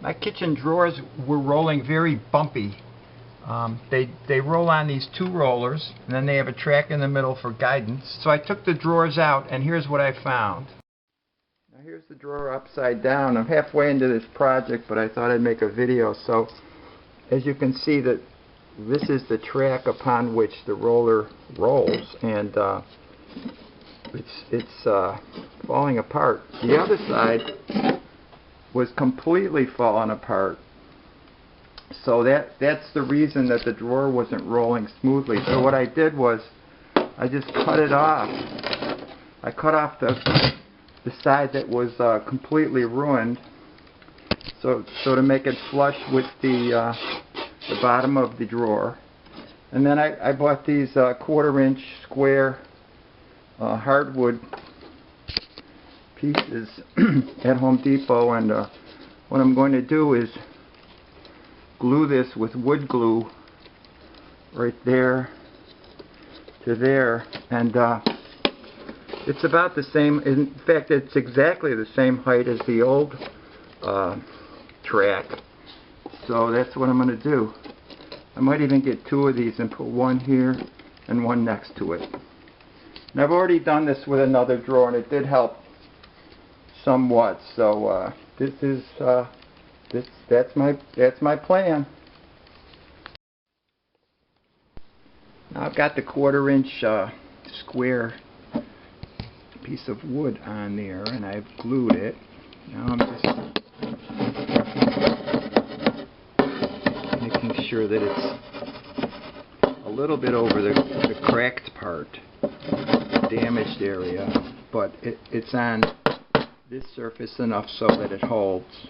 My kitchen drawers were rolling very bumpy. They roll on these two rollers, and then they have a track in the middle for guidance. So I took the drawers out, and here's what I found. Now here's the drawer upside down. I'm halfway into this project, but I thought I'd make a video. So as you can see, that this is the track upon which the roller rolls, and it's falling apart. The other side was completely falling apart. So that's the reason that the drawer wasn't rolling smoothly. So what I did was I just cut it off. I cut off the side that was completely ruined, so to make it flush with the bottom of the drawer. And then I bought these 1/4-inch square hardwood pieces at Home Depot, and what I'm going to do is glue this with wood glue right there to there, and it's about the same. In fact, it's exactly the same height as the old track, so that's what I'm going to do. I might even get two of these and put one here and one next to it. And I've already done this with another drawer, and it did help somewhat. So this is that's my plan. Now I've got the 1/4-inch square piece of wood on there, and I've glued it. Now I'm just making sure that it's a little bit over the cracked part, the damaged area, but it's on this surface enough so that it holds.